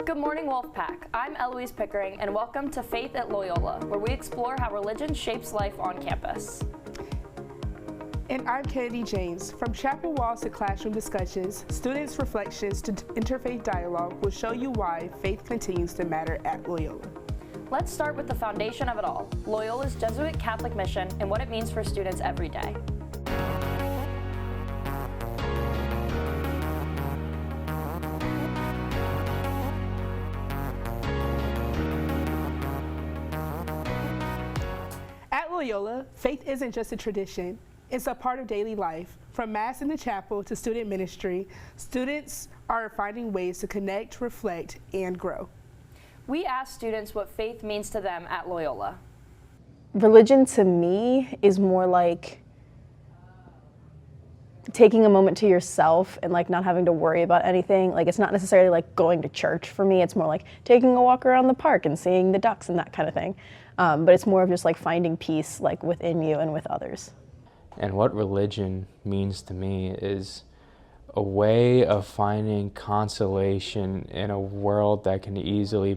Good morning, Wolfpack. I'm Eloise Pickering, and welcome to Faith at Loyola, where we explore how religion shapes life on campus. And I'm Kennedy James. From chapel walls to classroom discussions, students' reflections to interfaith dialogue will show you why faith continues to matter at Loyola. Let's start with the foundation of it all, Loyola's Jesuit Catholic mission and what it means for students every day. At Loyola, faith isn't just a tradition, it's a part of daily life. From Mass in the chapel to student ministry, students are finding ways to connect, reflect, and grow. We asked students what faith means to them at Loyola. Religion to me is more like taking a moment to yourself and like not having to worry about anything. Like it's not necessarily like going to church for me. It's more like taking a walk around the park and seeing the ducks and that kind of thing. But it's more of just like finding peace like within you and with others. And what religion means to me is a way of finding consolation in a world that can easily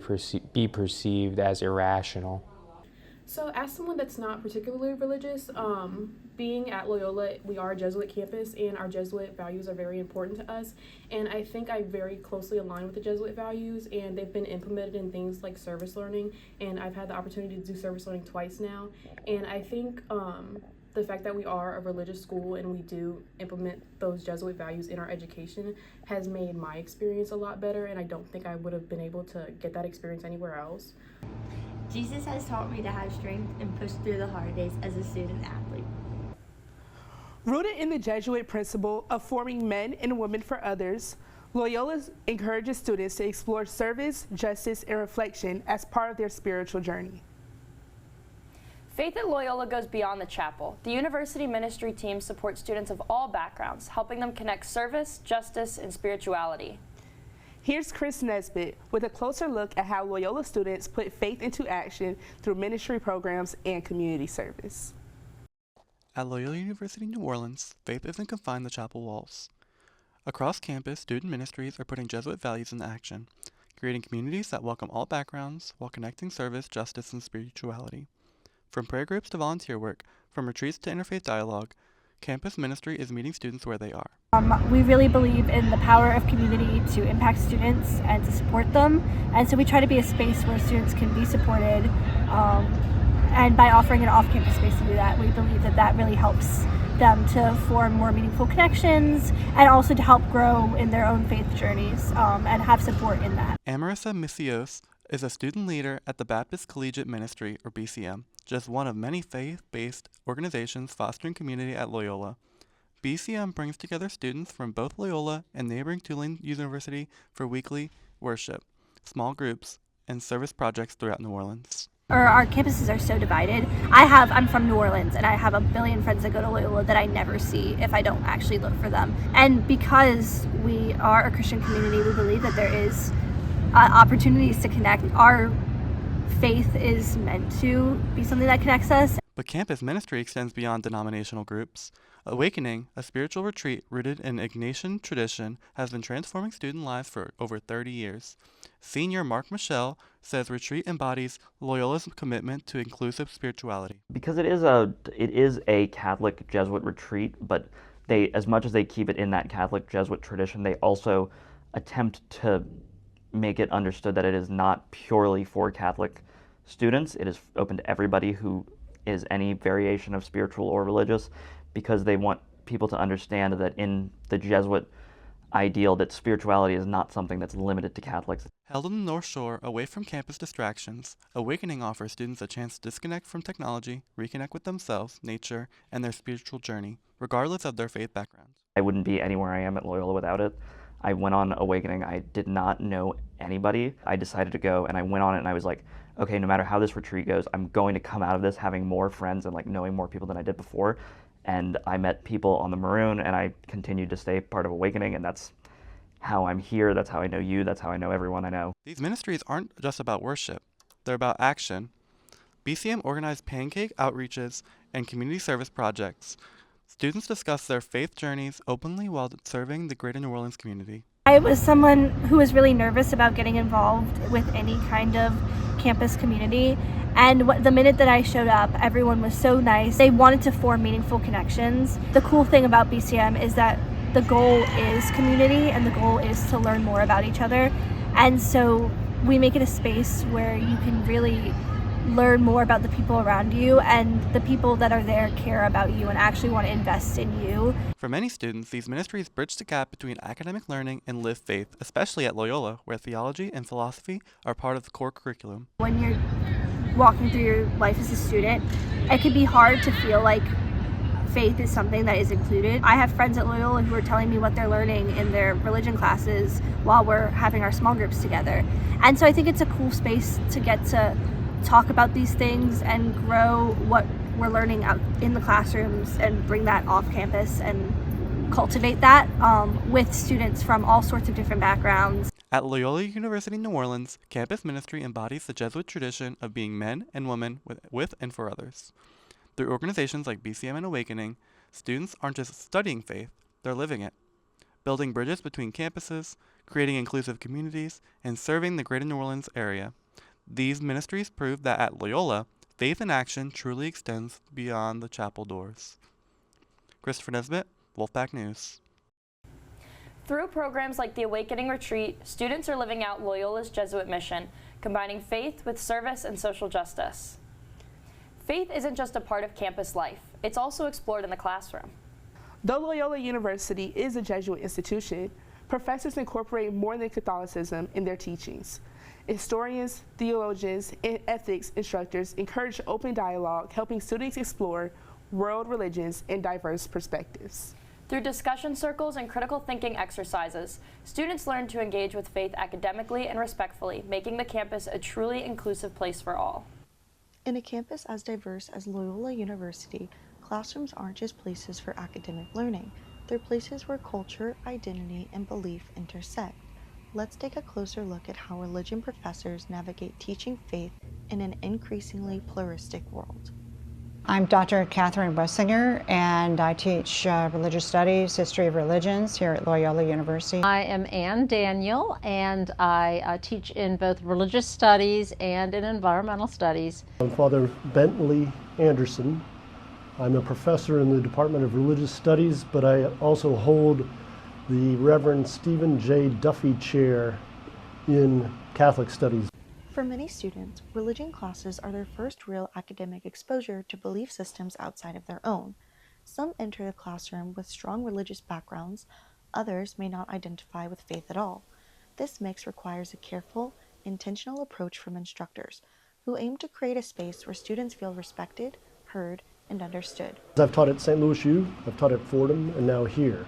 be perceived as irrational. So as someone that's not particularly religious, being at Loyola, we are a Jesuit campus and our Jesuit values are very important to us. And I think I very closely align with the Jesuit values, and they've been implemented in things like service learning. And I've had the opportunity to do service learning twice now. And I think the fact that we are a religious school and we do implement those Jesuit values in our education has made my experience a lot better, and I don't think I would have been able to get that experience anywhere else. Jesus has taught me to have strength and push through the hard days as a student athlete. Rooted in the Jesuit principle of forming men and women for others, Loyola encourages students to explore service, justice, and reflection as part of their spiritual journey. Faith at Loyola goes beyond the chapel. The university ministry team supports students of all backgrounds, helping them connect service, justice, and spirituality. Here's Chris Nesbitt with a closer look at how Loyola students put faith into action through ministry programs and community service. At Loyola University New Orleans, faith isn't confined to chapel walls. Across campus, student ministries are putting Jesuit values into action, creating communities that welcome all backgrounds while connecting service, justice, and spirituality. From prayer groups to volunteer work, from retreats to interfaith dialogue, campus ministry is meeting students where they are. We really believe in the power of community to impact students and to support them, and so we try to be a space where students can be supported, and by offering an off-campus space to do that, we believe that that really helps them to form more meaningful connections and also to help grow in their own faith journeys and have support in that. Amarissa Misios is a student leader at the Baptist Collegiate Ministry, or BCM, just one of many faith-based organizations fostering community at Loyola. BCM brings together students from both Loyola and neighboring Tulane University for weekly worship, small groups, and service projects throughout New Orleans. Our campuses are so divided. I'm from New Orleans, and I have a billion friends that go to Loyola that I never see if I don't actually look for them. And because we are a Christian community, we believe that there is opportunities to connect. Our faith is meant to be something that connects us. But campus ministry extends beyond denominational groups. Awakening, a spiritual retreat rooted in Ignatian tradition, has been transforming student lives for over 30 years. Senior Mark Michelle says retreat embodies Loyola's commitment to inclusive spirituality. Because it is a Catholic Jesuit retreat, but as much as they keep it in that Catholic Jesuit tradition, they also attempt to make it understood that it is not purely for Catholic students. It is open to everybody who is any variation of spiritual or religious, because they want people to understand that in the Jesuit ideal that spirituality is not something that's limited to Catholics. Held on the North Shore, away from campus distractions, Awakening offers students a chance to disconnect from technology, reconnect with themselves, nature, and their spiritual journey, regardless of their faith backgrounds. I wouldn't be anywhere I am at Loyola without it. I went on Awakening. I did not know anybody. I decided to go, and I went on it, and I was like, okay, no matter how this retreat goes, I'm going to come out of this having more friends and like knowing more people than I did before. And I met people on the Maroon, and I continued to stay part of Awakening, and that's how I'm here. That's how I know you. That's how I know everyone I know. These ministries aren't just about worship. They're about action. BCM organized pancake outreaches and community service projects. Students discuss their faith journeys openly while serving the greater New Orleans community. I was someone who was really nervous about getting involved with any kind of campus community. And the minute that I showed up, everyone was so nice. They wanted to form meaningful connections. The cool thing about BCM is that the goal is community and the goal is to learn more about each other. And so we make it a space where you can really learn more about the people around you, and the people that are there care about you and actually want to invest in you. For many students, these ministries bridge the gap between academic learning and lived faith, especially at Loyola, where theology and philosophy are part of the core curriculum. When you're walking through your life as a student, it can be hard to feel like faith is something that is included. I have friends at Loyola who are telling me what they're learning in their religion classes while we're having our small groups together. And so I think it's a cool space to get to talk about these things and grow what we're learning out in the classrooms and bring that off campus and cultivate that with students from all sorts of different backgrounds. At Loyola University New Orleans, campus ministry embodies the Jesuit tradition of being men and women with and for others. Through organizations like BCM and Awakening, students aren't just studying faith, they're living it, building bridges between campuses, creating inclusive communities, and serving the greater New Orleans area. These ministries prove that at Loyola, faith in action truly extends beyond the chapel doors. Christopher Nesbitt, Wolfpack News. Through programs like the Awakening Retreat, students are living out Loyola's Jesuit mission, combining faith with service and social justice. Faith isn't just a part of campus life, it's also explored in the classroom. Though Loyola University is a Jesuit institution, professors incorporate more than Catholicism in their teachings. Historians, theologians, and ethics instructors encourage open dialogue, helping students explore world religions and diverse perspectives. Through discussion circles and critical thinking exercises, students learn to engage with faith academically and respectfully, making the campus a truly inclusive place for all. In a campus as diverse as Loyola University, classrooms aren't just places for academic learning. They're places where culture, identity, and belief intersect. Let's take a closer look at how religion professors navigate teaching faith in an increasingly pluralistic world. I'm Dr. Catherine Wessinger, and I teach religious studies, history of religions here at Loyola University. I am Ann Daniel, and I teach in both religious studies and in environmental studies. I'm Father Bentley Anderson. I'm a professor in the Department of Religious Studies, but I also hold the Reverend Stephen J. Duffy Chair in Catholic Studies. For many students, religion classes are their first real academic exposure to belief systems outside of their own. Some enter the classroom with strong religious backgrounds, others may not identify with faith at all. This mix requires a careful, intentional approach from instructors, who aim to create a space where students feel respected, heard, and understood. I've taught at St. Louis U, I've taught at Fordham, and now here.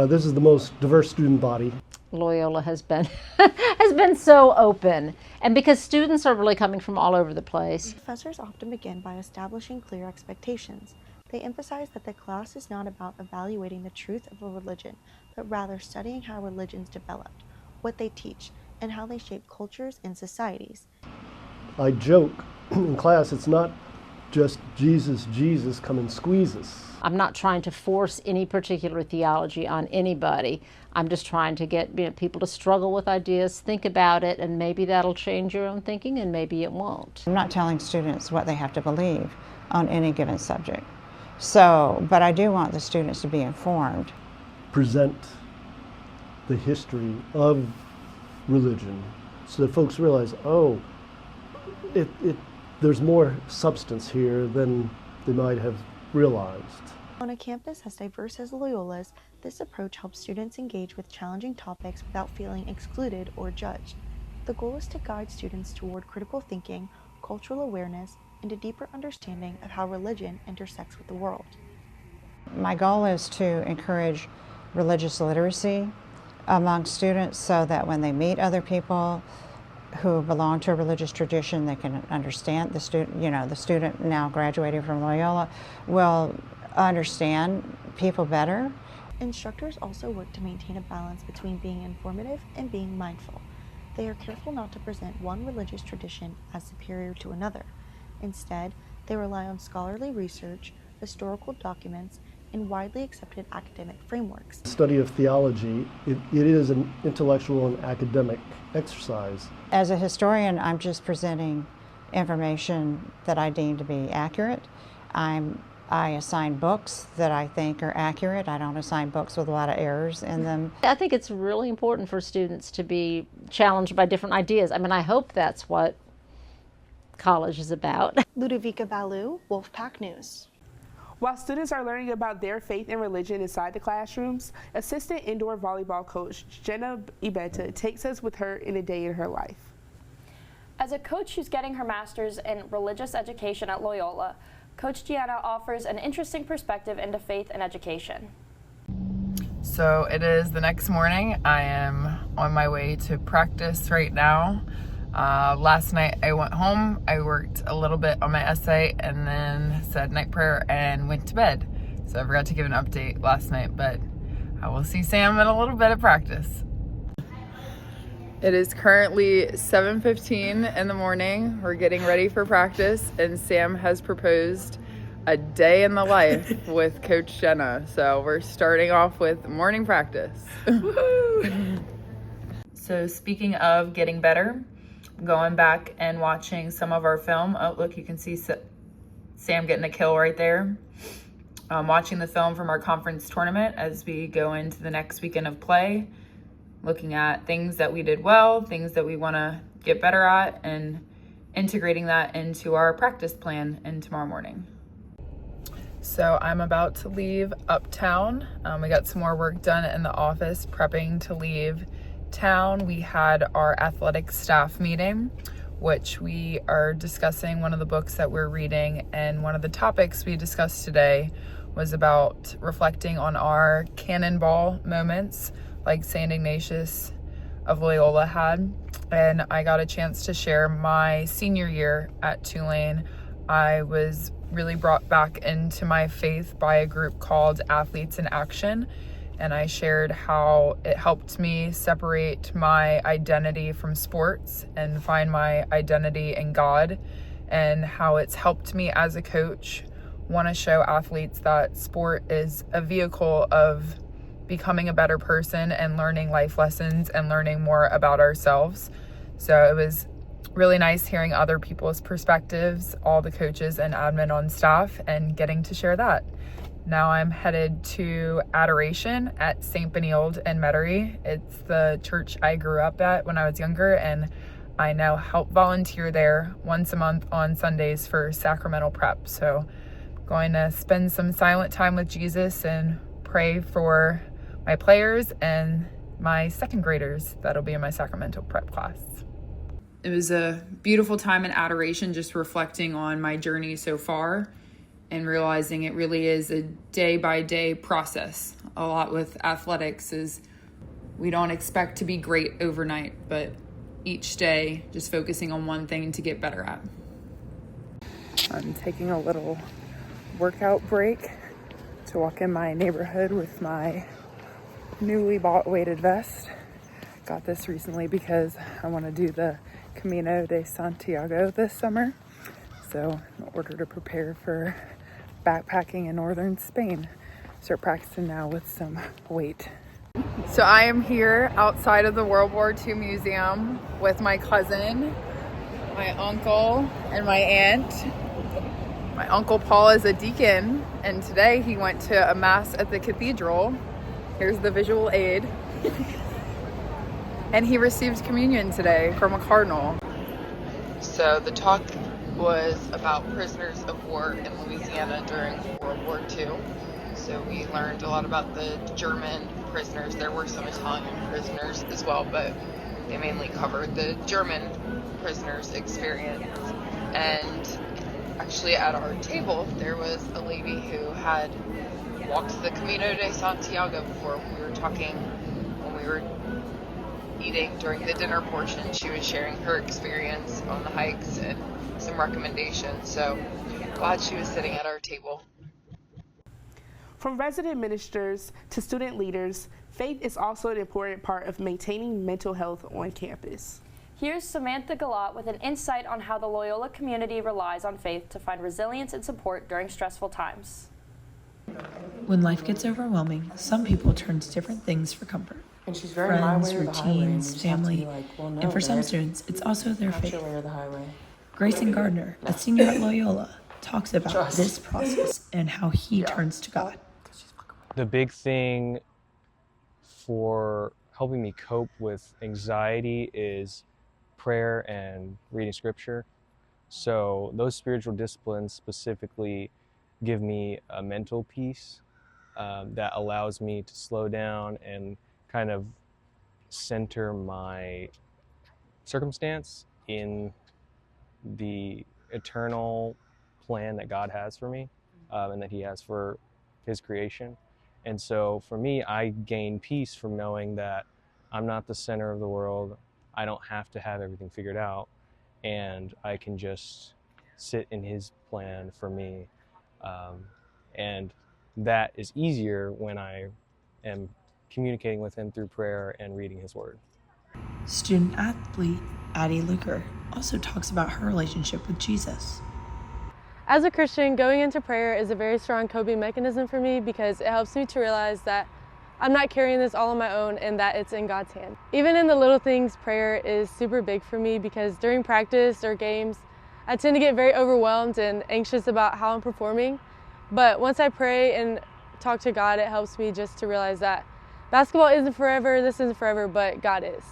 This is the most diverse student body. Loyola has been has been so open, and because students are really coming from all over the place. Professors often begin by establishing clear expectations. They emphasize that the class is not about evaluating the truth of a religion, but rather studying how religions developed, what they teach, and how they shape cultures and societies. I joke in class, it's not just Jesus, Jesus, come and squeeze us. I'm not trying to force any particular theology on anybody. I'm just trying to get people to struggle with ideas, think about it, and maybe that'll change your own thinking, and maybe it won't. I'm not telling students what they have to believe on any given subject. But I do want the students to be informed. Present the history of religion so that folks realize, oh, there's more substance here than they might have realized. On a campus as diverse as Loyola's, this approach helps students engage with challenging topics without feeling excluded or judged. The goal is to guide students toward critical thinking, cultural awareness, and a deeper understanding of how religion intersects with the world. My goal is to encourage religious literacy among students so that when they meet other people who belong to a religious tradition, they can understand. The student now graduating from Loyola will understand people better. Instructors also work to maintain a balance between being informative and being mindful. They are careful not to present one religious tradition as superior to another. Instead, they rely on scholarly research, historical documents, in widely accepted academic frameworks. Study of theology, it is an intellectual and academic exercise. As a historian, I'm just presenting information that I deem to be accurate. I assign books that I think are accurate. I don't assign books with a lot of errors in them. I think it's really important for students to be challenged by different ideas. I mean, I hope that's what college is about. Ludovica Balou, Wolfpack News. While students are learning about their faith and religion inside the classrooms, assistant indoor volleyball coach Jenna Ibeta takes us with her in a day in her life. As a coach who's getting her master's in religious education at Loyola, Coach Gianna offers an interesting perspective into faith and education. So it is the next morning. I am on my way to practice right now. Last night I went home, I worked a little bit on my essay and then said night prayer and went to bed. So I forgot to give an update last night, but I will see Sam in a little bit of practice. It is currently 7:15 in the morning. We're getting ready for practice and Sam has proposed a day in the life with Coach Jenna. So we're starting off with morning practice. So speaking of getting better, going back and watching some of our film. Oh, look, you can see Sam getting a kill right there. Watching the film from our conference tournament as we go into the next weekend of play. Looking at things that we did well, things that we want to get better at, and integrating that into our practice plan in tomorrow morning. So I'm about to leave uptown. We got some more work done in the office prepping to leave town. We had our athletic staff meeting, which we are discussing one of the books that we're reading, and one of the topics we discussed today was about reflecting on our cannonball moments like St. Ignatius of Loyola had. And I got a chance to share my senior year at Tulane. I was really brought back into my faith by a group called Athletes in Action, and I shared how it helped me separate my identity from sports and find my identity in God, and how it's helped me as a coach want to show athletes that sport is a vehicle of becoming a better person and learning life lessons and learning more about ourselves. So it was really nice hearing other people's perspectives, all the coaches and admin on staff, and getting to share that. Now I'm headed to Adoration at St. Benilde in Metairie. It's the church I grew up at when I was younger, and I now help volunteer there once a month on Sundays for sacramental prep. So going to spend some silent time with Jesus and pray for my players and my second graders that'll be in my sacramental prep class. It was a beautiful time in Adoration, just reflecting on my journey so far and realizing it really is a day-by-day process. A lot with athletics is we don't expect to be great overnight, but each day just focusing on one thing to get better at. I'm taking a little workout break to walk in my neighborhood with my newly bought weighted vest. Got this recently because I want to do the Camino de Santiago this summer. So in order to prepare for backpacking in northern Spain, start practicing now with some weight. So I am here outside of the World War II Museum with my cousin, my uncle, and my aunt. My Uncle Paul is a deacon, and today he went to a mass at the cathedral. Here's the visual aid. And he received communion today from a cardinal. So the talk was about prisoners of war in Louisiana during World War II. So we learned a lot about the German prisoners. There were some Italian prisoners as well, but they mainly covered the German prisoners' experience. And actually at our table, there was a lady who had walked the Camino de Santiago before. We were talking when we were eating during the dinner portion. She was sharing her experience on the hikes and some recommendations. So glad she was sitting at our table. From resident ministers to student leaders, faith is also an important part of maintaining mental health on campus. Here's Samantha Galat with an insight on how the Loyola community relies on faith to find resilience and support during stressful times. When life gets overwhelming, some people turn to different things for comfort. And she's very Friends, my way or the highway, and you routines, just have to be family, like, well, no, and for some babe, students, it's also their not faith. your way or the highway. Grayson Gardner, a senior at Loyola, talks about Trust. this process and how he turns to God. The big thing for helping me cope with anxiety is prayer and reading scripture. So those spiritual disciplines specifically give me a mental peace that allows me to slow down and kind of center my circumstance in the eternal plan that God has for me and that He has for His creation. And so for me, I gain peace from knowing that I'm not the center of the world. I don't have to have everything figured out, and I can just sit in His plan for me. And that is easier when I am communicating with Him through prayer and reading His Word. Student athlete Addie Luker also talks about her relationship with Jesus. As a Christian, going into prayer is a very strong coping mechanism for me because it helps me to realize that I'm not carrying this all on my own and that it's in God's hand. Even in the little things, prayer is super big for me because during practice or games, I tend to get very overwhelmed and anxious about how I'm performing. But once I pray and talk to God, it helps me just to realize that basketball isn't forever, this isn't forever, but God is.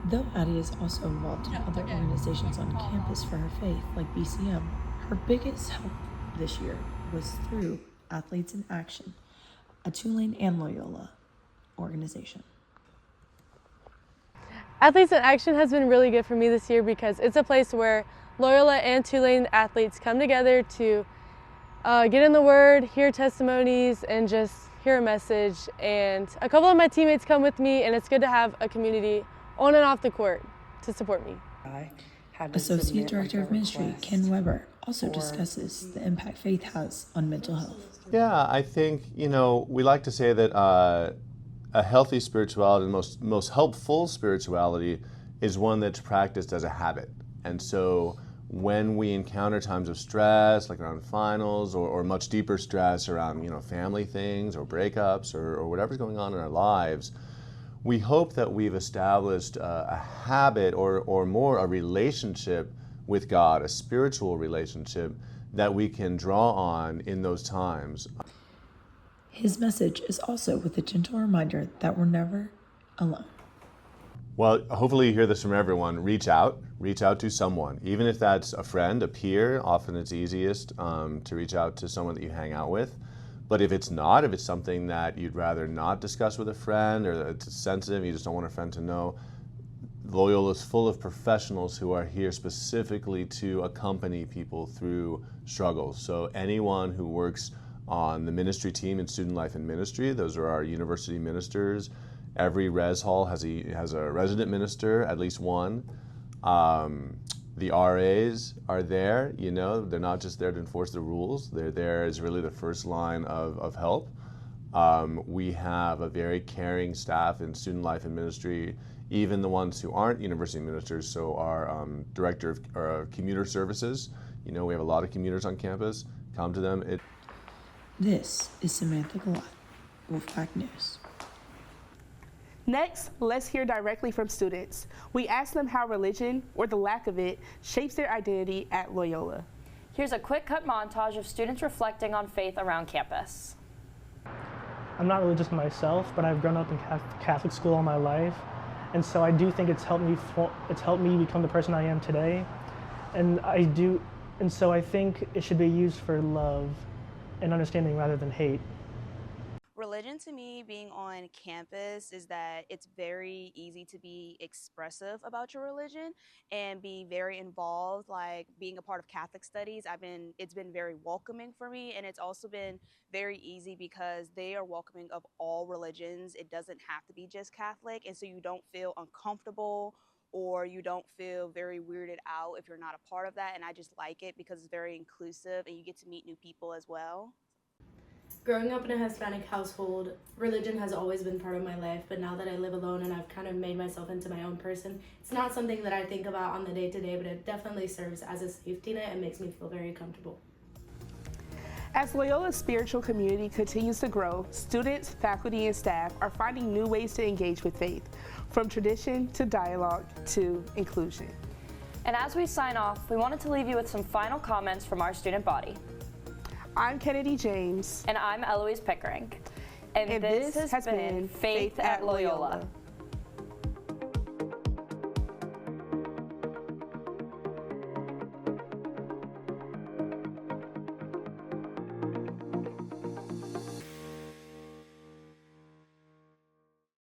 Though Addie is also involved in other organizations on campus for her faith, like BCM, her biggest help this year was through Athletes in Action, a Tulane and Loyola organization. Athletes in Action has been really good for me this year because it's a place where Loyola and Tulane athletes come together to get in the Word, hear testimonies, and just hear a message. And a couple of my teammates come with me, and it's good to have a community on and off the court to support me. Associate Director of Ministry Ken Weber also discusses the impact faith has on mental health. Yeah, I think, we like to say that a healthy spirituality, the most helpful spirituality, is one that's practiced as a habit. And so when we encounter times of stress, like around finals, or much deeper stress around family things or breakups or whatever's going on in our lives, we hope that we've established a habit or more a relationship with God, a spiritual relationship that we can draw on in those times. His message is also with a gentle reminder that we're never alone. Well, hopefully you hear this from everyone. Reach out to someone. Even if that's a friend, a peer, often it's easiest to reach out to someone that you hang out with. But if it's not, if it's something that you'd rather not discuss with a friend, or it's sensitive, you just don't want a friend to know, Loyola is full of professionals who are here specifically to accompany people through struggles. So anyone who works on the ministry team in Student Life and Ministry, those are our university ministers. Every res hall has a resident minister, at least one. The RAs are there, they're not just there to enforce the rules, they're there as really the first line of help. We have a very caring staff in Student Life and Ministry, even the ones who aren't university ministers, so our director of commuter services, we have a lot of commuters on campus, come to them. This is Samantha Galat, Wolfpack News. Next, let's hear directly from students. We asked them how religion, or the lack of it, shapes their identity at Loyola. Here's a quick cut montage of students reflecting on faith around campus. I'm not religious myself, but I've grown up in Catholic school all my life, and so I do think it's helped me become the person I am today. And so I think it should be used for love and understanding rather than hate. Religion to me, being on campus, is that it's very easy to be expressive about your religion and be very involved. Like being a part of Catholic studies, it's been very welcoming for me, and it's also been very easy because they are welcoming of all religions. It doesn't have to be just Catholic, and so you don't feel uncomfortable or you don't feel very weirded out if you're not a part of that. And I just like it because it's very inclusive and you get to meet new people as well. Growing up in a Hispanic household, religion has always been part of my life, but now that I live alone and I've kind of made myself into my own person, it's not something that I think about on the day-to-day, but it definitely serves as a safety net and makes me feel very comfortable. As Loyola's spiritual community continues to grow, students, faculty, and staff are finding new ways to engage with faith, from tradition to dialogue to inclusion. And as we sign off, we wanted to leave you with some final comments from our student body. I'm Kennedy James. And I'm Eloise Pickering. And this has been Faith at Loyola.